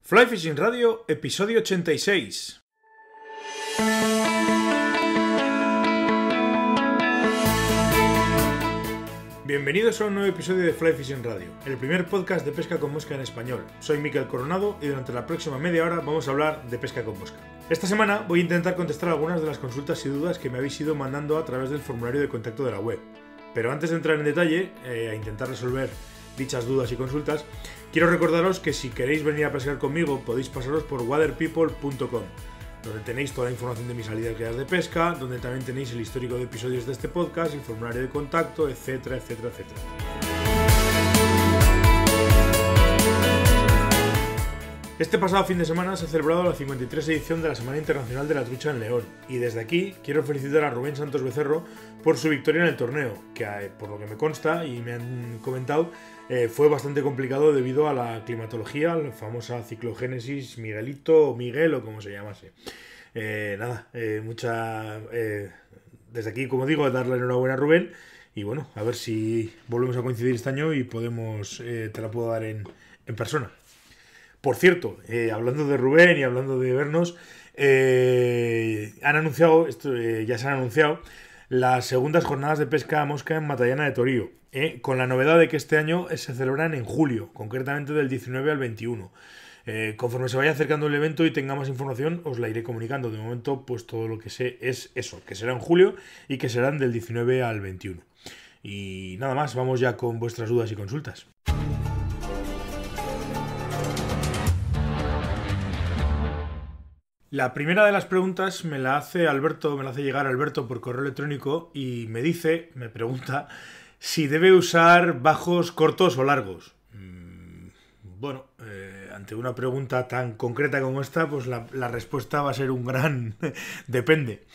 Fly Fishing Radio, episodio 86. Bienvenidos a un nuevo episodio de Fly Fishing Radio, el primer podcast de pesca con mosca en español. Soy Miquel Coronado y durante la próxima media hora vamos a hablar de pesca con mosca. Esta semana voy a intentar contestar algunas de las consultas y dudas que me habéis ido mandando a través del formulario de contacto de la web. Pero antes de entrar en detalle, a intentar resolver dichas dudas y consultas, quiero recordaros que si queréis venir a pescar conmigo podéis pasaros por waterpeople.com, donde tenéis toda la información de mis salidas guiadas de pesca, donde también tenéis el histórico de episodios de este podcast, el formulario de contacto, etcétera, etcétera, etcétera. Este pasado fin de semana se ha celebrado la 53 edición de la Semana Internacional de la Trucha en León, y desde aquí quiero felicitar a Rubén Santos Becerro por su victoria en el torneo, que por lo que me consta y me han comentado, fue bastante complicado debido a la climatología, la famosa ciclogénesis Miguelito o Miguel o como se llamase. Desde aquí, como digo, darle enhorabuena a Rubén, y bueno, a ver si volvemos a coincidir este año y podemos, te la puedo dar en persona. Por cierto, hablando de Rubén y hablando de vernos, ya se han anunciado las segundas jornadas de pesca a mosca en Matallana de Torío, con la novedad de que este año se celebran en julio, concretamente del 19 al 21. Conforme se vaya acercando el evento y tenga más información, os la iré comunicando. De momento, pues todo lo que sé es eso, que será en julio y que serán del 19 al 21. Y nada más, vamos ya con vuestras dudas y consultas. La primera de las preguntas me la hace llegar Alberto por correo electrónico y me pregunta si debe usar bajos cortos o largos. Bueno, ante una pregunta tan concreta como esta, pues la respuesta va a ser un gran depende.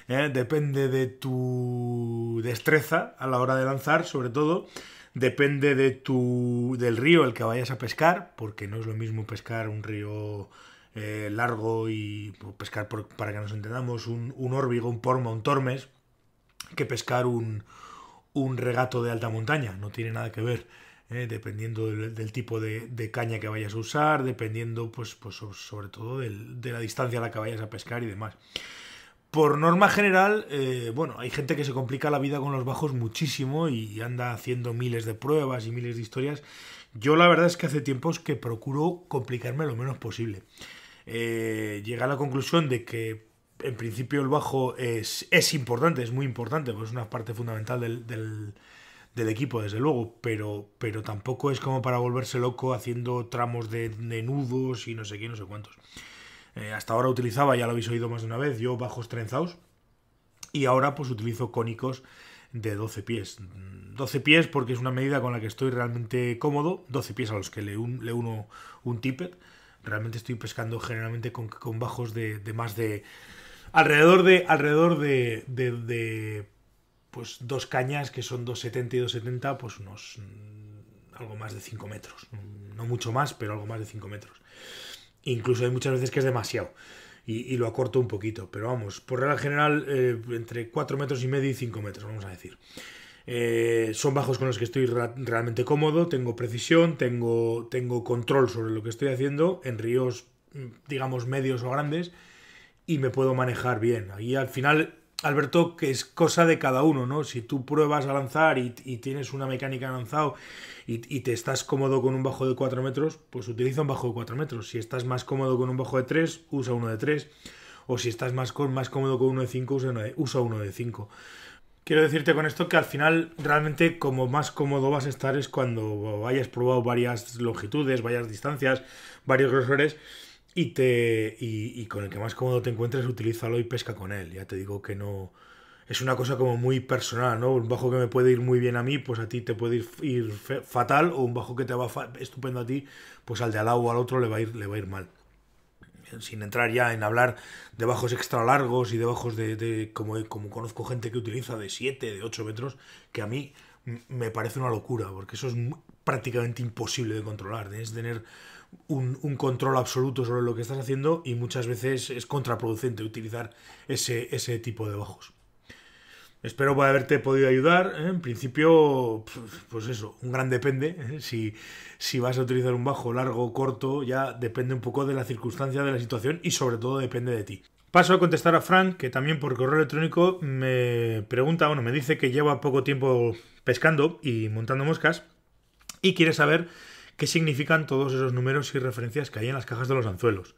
Depende de tu destreza a la hora de lanzar, sobre todo. Depende del río el que vayas a pescar, porque no es lo mismo pescar un río largo y pescar, para que nos entendamos, un órbigo, un porma, un tormes, que pescar un regato de alta montaña. No tiene nada que ver, dependiendo del tipo de caña que vayas a usar, dependiendo pues sobre todo de la distancia a la que vayas a pescar y demás. Por norma general, hay gente que se complica la vida con los bajos muchísimo y anda haciendo miles de pruebas y miles de historias. Yo la verdad es que hace tiempos que procuro complicarme lo menos posible. Llegué a la conclusión de que en principio el bajo es importante, es muy importante, pues es una parte fundamental del equipo, desde luego, pero tampoco es como para volverse loco haciendo tramos de nudos y no sé qué, no sé cuántos. Hasta ahora utilizaba, ya lo habéis oído más de una vez, yo bajos trenzados, y ahora pues utilizo cónicos de 12 pies. 12 pies porque es una medida con la que estoy realmente cómodo, 12 pies a los que le uno un tippet. Realmente estoy pescando generalmente con bajos de más de alrededor de pues dos cañas que son 2,70 y 2,70, pues unos algo más de 5 metros. No mucho más, pero algo más de 5 metros. Incluso hay muchas veces que es demasiado y lo acorto un poquito, pero vamos, por regla general entre 4,5 metros y 5 metros, vamos a decir. Son bajos con los que estoy realmente cómodo, tengo precisión, tengo control sobre lo que estoy haciendo en ríos, digamos, medios o grandes, y me puedo manejar bien. Ahí al final, Alberto, que es cosa de cada uno, ¿no? Si tú pruebas a lanzar y tienes una mecánica de lanzado y te estás cómodo con un bajo de 4 metros, pues utiliza un bajo de 4 metros. Si estás más cómodo con un bajo de 3, usa uno de 3. O si estás más cómodo con uno de 5, usa uno de 5. Quiero decirte con esto que al final realmente como más cómodo vas a estar es cuando hayas probado varias longitudes, varias distancias, varios grosores y con el que más cómodo te encuentres, utilízalo y pesca con él. Ya te digo que no es una cosa como muy personal, ¿no? Un bajo que me puede ir muy bien a mí, pues a ti te puede ir fatal, o un bajo que te va estupendo a ti, pues al de al lado o al otro le va a ir mal. Sin entrar ya en hablar de bajos extra largos y de bajos como conozco gente que utiliza de 7, de 8 metros, que a mí me parece una locura, porque eso es prácticamente imposible de controlar. Debes tener un control absoluto sobre lo que estás haciendo y muchas veces es contraproducente utilizar ese tipo de bajos. Espero poder haberte podido ayudar. En principio, pues eso, un gran depende. Si vas a utilizar un bajo largo o corto, ya depende un poco de la circunstancia, de la situación y sobre todo depende de ti. Paso a contestar a Frank, que también por correo electrónico me pregunta, bueno, me dice que lleva poco tiempo pescando y montando moscas y quiere saber qué significan todos esos números y referencias que hay en las cajas de los anzuelos.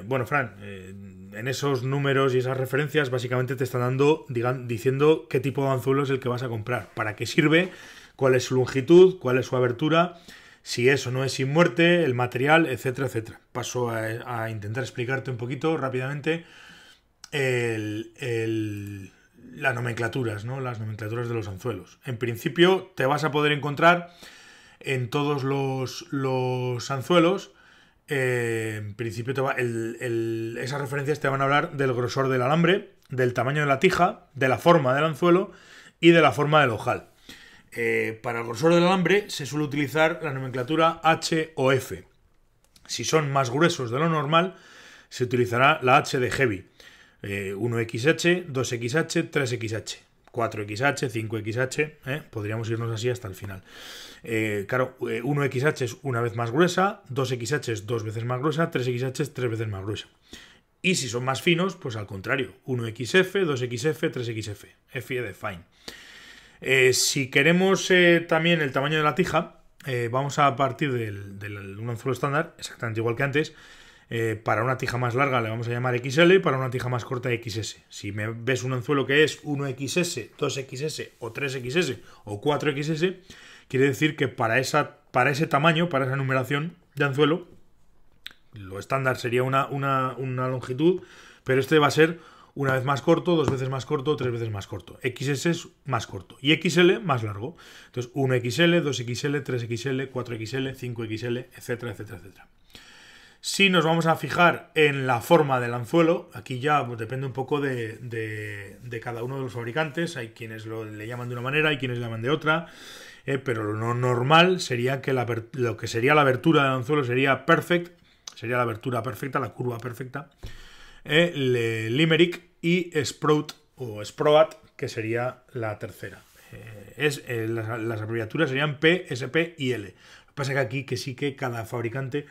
Bueno, Fran, en esos números y esas referencias básicamente te están dando, diciendo qué tipo de anzuelo es el que vas a comprar, para qué sirve, cuál es su longitud, cuál es su abertura, si eso no es sin muerte, el material, etcétera, etcétera. Paso a intentar explicarte un poquito rápidamente las nomenclaturas, ¿no? Las nomenclaturas de los anzuelos. En principio te vas a poder encontrar en todos los anzuelos. En principio esas referencias te van a hablar del grosor del alambre, del tamaño de la tija, de la forma del anzuelo y de la forma del ojal. Para el grosor del alambre se suele utilizar la nomenclatura H o F. Si son más gruesos de lo normal, se utilizará la H de heavy. 1XH, 2XH, 3XH, 4XH, 5XH, podríamos irnos así hasta el final. Claro, 1XH es una vez más gruesa, 2XH es dos veces más gruesa, 3XH es tres veces más gruesa. Y si son más finos, pues al contrario, 1XF, 2XF, 3XF, F de fine. Si queremos también el tamaño de la tija, vamos a partir de un anzuelo estándar, exactamente igual que antes. Para una tija más larga le vamos a llamar XL y para una tija más corta XS. Si me ves un anzuelo que es 1XS, 2XS o 3XS o 4XS, quiere decir que para ese tamaño, para esa numeración de anzuelo, lo estándar sería una longitud, pero este va a ser una vez más corto, dos veces más corto, tres veces más corto. XS es más corto y XL más largo. Entonces 1XL, 2XL, 3XL, 4XL, 5XL, etcétera, etcétera, etcétera. Si nos vamos a fijar en la forma del anzuelo, aquí ya pues, depende un poco de cada uno de los fabricantes. Hay quienes le llaman de una manera, hay quienes le llaman de otra. Pero lo normal sería que lo que sería la abertura del anzuelo sería perfect, sería la abertura perfecta, la curva perfecta. Limerick y sprout o sproat, que sería la tercera. Las abreviaturas serían P, SP y L. Lo que pasa es que aquí sí que cada fabricante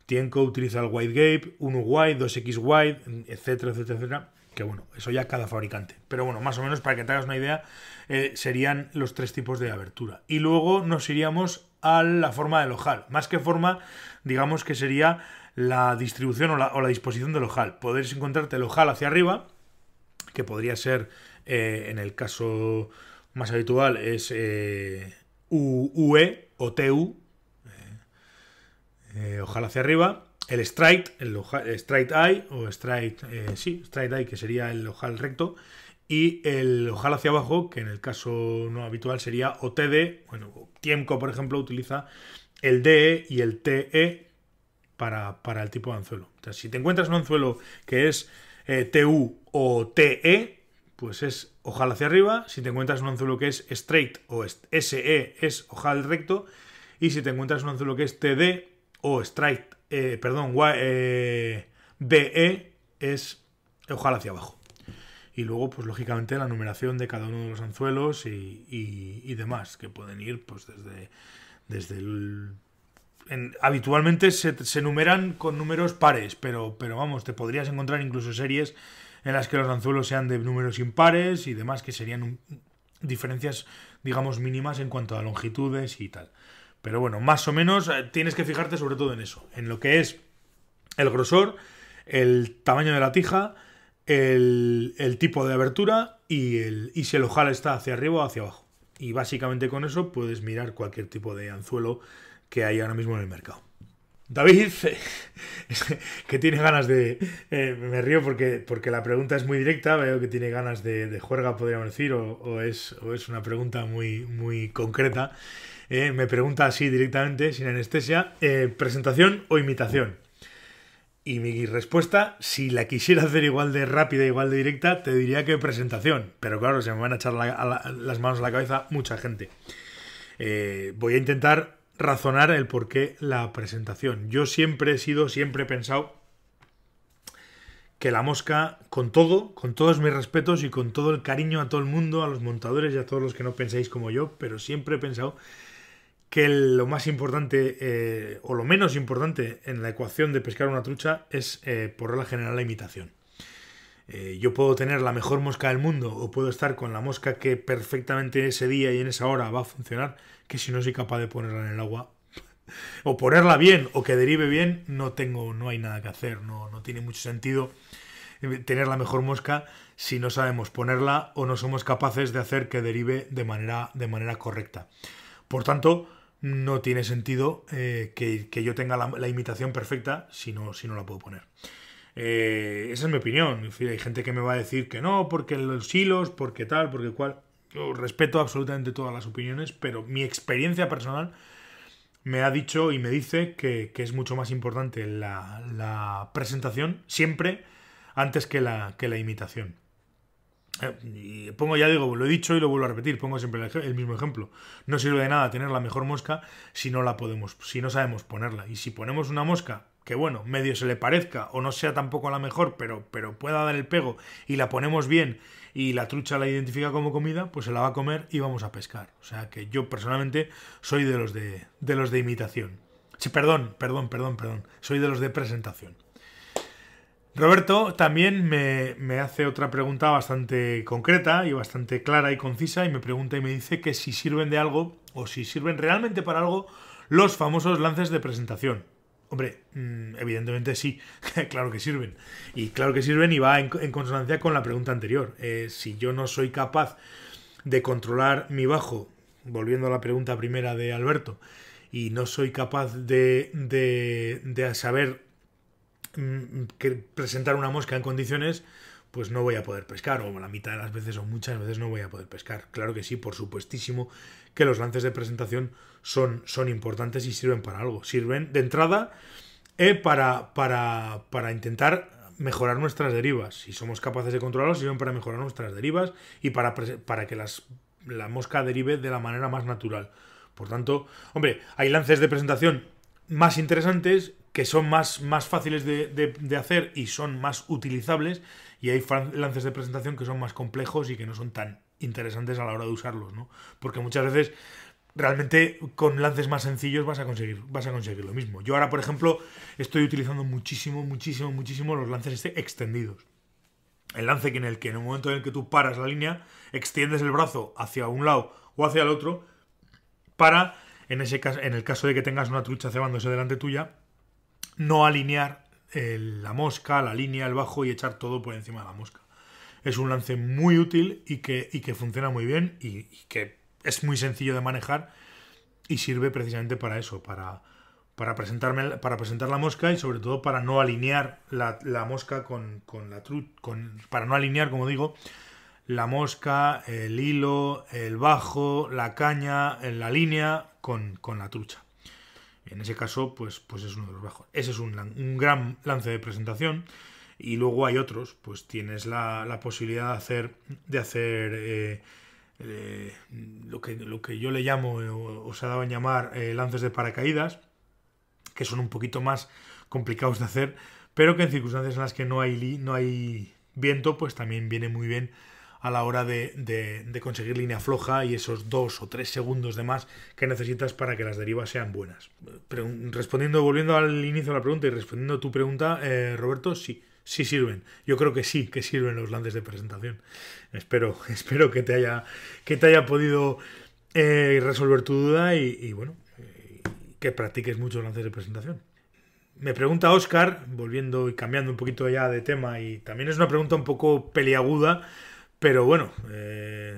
tiene que utilizar el wide gap, 1 wide, 2x wide, etcétera, etcétera, etcétera. Que bueno, eso ya cada fabricante. Pero bueno, más o menos para que te hagas una idea, serían los tres tipos de abertura. Y luego nos iríamos a la forma del ojal. Más que forma, digamos que sería la distribución o la disposición del ojal. Podéis encontrarte el ojal hacia arriba, que podría ser, en el caso más habitual, es UE o TU, ojal hacia arriba. El straight eye, o straight eye, que sería el ojal recto, y el ojal hacia abajo, que en el caso no habitual sería OTD. Bueno, Tiemco, por ejemplo, utiliza el DE y el TE para el tipo de anzuelo. Entonces, si te encuentras un anzuelo que es TU o TE, pues es ojal hacia arriba. Si te encuentras un anzuelo que es straight o SE, es ojal recto. Y si te encuentras un anzuelo que es TD o straight, BE, es ojal hacia abajo. Y luego, pues lógicamente, la numeración de cada uno de los anzuelos y demás, que pueden ir pues desde habitualmente se numeran con números pares, pero vamos, te podrías encontrar incluso series en las que los anzuelos sean de números impares y demás, que serían diferencias, digamos, mínimas en cuanto a longitudes y tal. Pero bueno, más o menos tienes que fijarte sobre todo en eso, en lo que es el grosor, el tamaño de la tija, el tipo de abertura y si el ojal está hacia arriba o hacia abajo. Y básicamente con eso puedes mirar cualquier tipo de anzuelo que hay ahora mismo en el mercado. David, que tiene ganas de... me río porque la pregunta es muy directa, veo que tiene ganas de juerga, podríamos decir, o es una pregunta muy, muy concreta. Me pregunta así directamente, sin anestesia, ¿presentación o imitación? Y mi respuesta, si la quisiera hacer igual de rápida, igual de directa, te diría que presentación. Pero claro, se me van a echar las manos a la cabeza mucha gente. Voy a intentar razonar el por qué la presentación. Yo siempre he pensado que la mosca, con todos mis respetos y con todo el cariño a todo el mundo, a los montadores y a todos los que no pensáis como yo, pero siempre he pensado que lo más importante o lo menos importante en la ecuación de pescar una trucha es, por regla general, la imitación. Yo puedo tener la mejor mosca del mundo o puedo estar con la mosca que perfectamente ese día y en esa hora va a funcionar, que si no soy capaz de ponerla en el agua o ponerla bien o que derive bien, no hay nada que hacer, no tiene mucho sentido tener la mejor mosca si no sabemos ponerla o no somos capaces de hacer que derive de manera correcta. Por tanto, no tiene sentido que yo tenga la imitación perfecta si no la puedo poner. Esa es mi opinión. Hay gente que me va a decir que no, porque los hilos, porque tal, porque cual. Yo respeto absolutamente todas las opiniones, pero mi experiencia personal me ha dicho y me dice que es mucho más importante la presentación siempre antes que la imitación. Y pongo, ya digo, lo he dicho y lo vuelvo a repetir, pongo siempre el mismo ejemplo. No sirve de nada tener la mejor mosca si no sabemos ponerla. Y si ponemos una mosca que, bueno, medio se le parezca o no sea tampoco la mejor, pero pueda dar el pego y la ponemos bien y la trucha la identifica como comida, pues se la va a comer y vamos a pescar. O sea que yo personalmente soy de los de imitación. Sí, perdón. Soy de los de presentación. Roberto también me hace otra pregunta bastante concreta y bastante clara y concisa y me pregunta y me dice que si sirven de algo o si sirven realmente para algo los famosos lances de presentación. Hombre, evidentemente sí, claro que sirven. Y claro que sirven y va en consonancia con la pregunta anterior. Si yo no soy capaz de controlar mi bajo, volviendo a la pregunta primera de Alberto, y no soy capaz de saber que presentar una mosca en condiciones, pues no voy a poder pescar, o la mitad de las veces o muchas veces no voy a poder pescar. Claro que sí, por supuestísimo que los lances de presentación son importantes y sirven para algo. Sirven de entrada para intentar mejorar nuestras derivas. Si somos capaces de controlarlos, sirven para mejorar nuestras derivas y para que la mosca derive de la manera más natural. Por tanto, hombre, hay lances de presentación más interesantes que son más fáciles de hacer y son más utilizables, y hay lances de presentación que son más complejos y que no son tan interesantes a la hora de usarlos, ¿no? Porque muchas veces realmente con lances más sencillos vas a conseguir lo mismo. Yo ahora, por ejemplo, estoy utilizando muchísimo los lances extendidos. El lance en el que en el momento en el que tú paras la línea, extiendes el brazo hacia un lado o hacia el otro para, en el caso de que tengas una trucha cebándose delante tuya, no alinear la mosca, la línea, el bajo y echar todo por encima de la mosca. Es un lance muy útil y que funciona muy bien y que es muy sencillo de manejar y sirve precisamente para eso, para presentar la mosca y sobre todo para no alinear la mosca para no alinear, como digo, la mosca, el hilo, el bajo, la caña, la línea con la trucha. En ese caso, pues es uno de los bajos. Ese es un gran lance de presentación. Y luego hay otros. Pues tienes la posibilidad de hacer lo que yo le llamo, o se ha dado en llamar, lances de paracaídas, que son un poquito más complicados de hacer, pero que en circunstancias en las que no hay viento, pues también viene muy bien a la hora de conseguir línea floja y esos 2 o 3 segundos de más que necesitas para que las derivas sean buenas. Volviendo al inicio de la pregunta y respondiendo a tu pregunta, Roberto, sí sirven. Yo creo que sí que sirven los lances de presentación. Espero que te haya podido resolver tu duda y bueno, que practiques muchos lances de presentación. Me pregunta Óscar, volviendo y cambiando un poquito ya de tema, y también es una pregunta un poco peliaguda, pero bueno,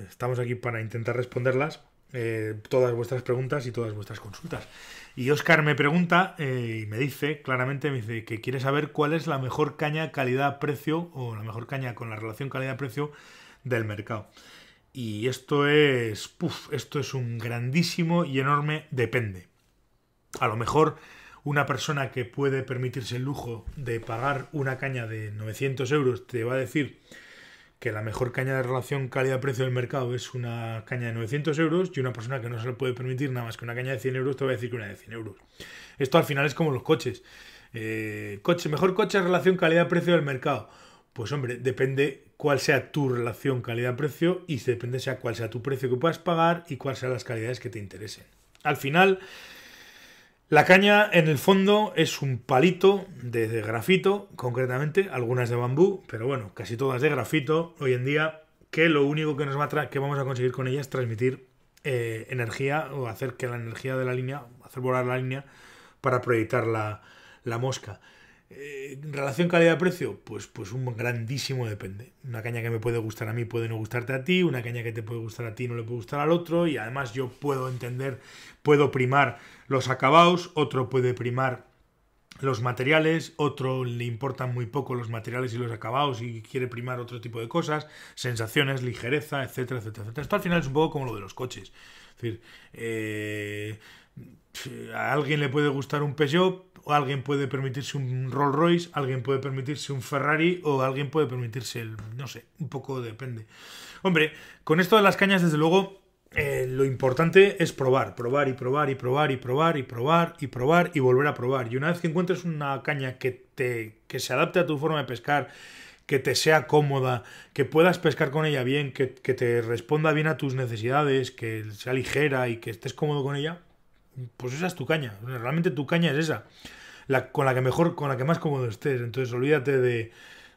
estamos aquí para intentar responderlas, todas vuestras preguntas y todas vuestras consultas. Y Óscar me pregunta y me dice claramente, que quiere saber cuál es la mejor caña calidad-precio o la mejor caña con la relación calidad-precio del mercado. Y esto es un grandísimo y enorme depende. A lo mejor una persona que puede permitirse el lujo de pagar una caña de 900 euros te va a decir que la mejor caña de relación calidad-precio del mercado es una caña de 900 euros, y una persona que no se le puede permitir nada más que una caña de 100 euros te va a decir que una de 100 euros. Esto al final es como los coches. Mejor coche en relación calidad-precio del mercado. Pues hombre, depende cuál sea tu relación calidad-precio y depende cuál sea tu precio que puedas pagar y cuáles sean las calidades que te interesen. Al final, la caña en el fondo es un palito de grafito, concretamente, algunas de bambú, pero bueno, casi todas de grafito hoy en día, que lo único que que vamos a conseguir con ella es transmitir energía o hacer que la energía de la línea, hacer volar la línea para proyectar la mosca. Relación calidad-precio, pues un grandísimo depende. Una caña que me puede gustar a mí puede no gustarte a ti, una caña que te puede gustar a ti no le puede gustar al otro, y además yo puedo primar los acabados, otro puede primar los materiales, otro le importan muy poco los materiales y los acabados y quiere primar otro tipo de cosas, sensaciones, ligereza, etcétera, etcétera, etcétera. Esto al final es un poco como lo de los coches. Es decir, a alguien le puede gustar un Peugeot, o alguien puede permitirse un Rolls Royce, alguien puede permitirse un Ferrari, o alguien puede permitirse no sé, un poco depende. Hombre, con esto de las cañas, desde luego, lo importante es probar y probar y probar y probar y probar y probar y volver a probar. Y una vez que encuentres una caña que se adapte a tu forma de pescar, que te sea cómoda, que puedas pescar con ella bien, que te responda bien a tus necesidades, que sea ligera y que estés cómodo con ella, pues esa es tu caña. Realmente tu caña es esa, con la que más cómodo estés. Entonces olvídate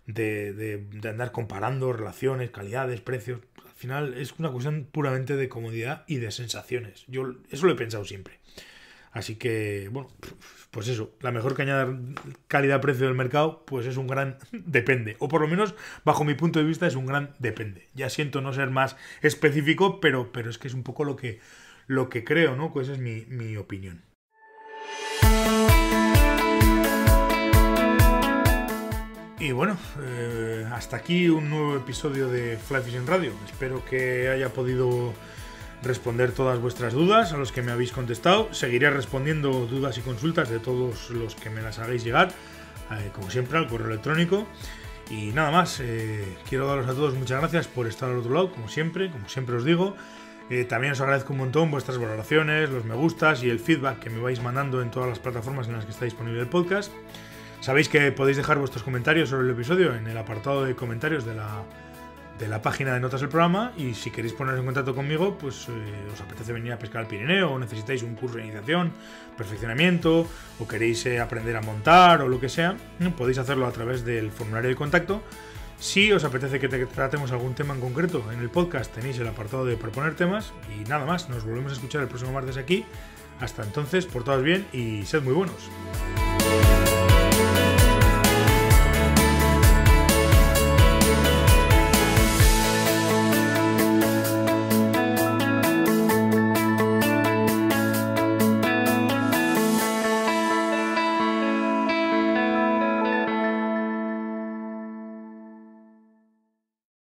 de andar comparando relaciones, calidades, precios. Al final es una cuestión puramente de comodidad y de sensaciones. Yo eso lo he pensado siempre. Así que, bueno, pues eso, la mejor caña de calidad-precio del mercado, pues es un gran depende. O por lo menos, bajo mi punto de vista, es un gran depende. Ya siento no ser más específico, pero es que es un poco lo que creo, ¿no? Pues esa es mi opinión. Y bueno, hasta aquí un nuevo episodio de Fly Fishing Radio. Espero que haya podido responder todas vuestras dudas a los que me habéis contestado. Seguiré respondiendo dudas y consultas de todos los que me las hagáis llegar, como siempre, al correo electrónico. Y nada más, quiero daros a todos muchas gracias por estar al otro lado, como siempre os digo. También os agradezco un montón vuestras valoraciones, los me gustas y el feedback que me vais mandando en todas las plataformas en las que está disponible el podcast. Sabéis que podéis dejar vuestros comentarios sobre el episodio en el apartado de comentarios de la página de notas del programa, y si queréis poneros en contacto conmigo, pues os apetece venir a pescar al Pirineo, o necesitáis un curso de iniciación, perfeccionamiento, o queréis aprender a montar o lo que sea, podéis hacerlo a través del formulario de contacto. Si os apetece que tratemos algún tema en concreto en el podcast, tenéis el apartado de proponer temas. Y nada más, nos volvemos a escuchar el próximo martes aquí. Hasta entonces, portaos bien y sed muy buenos.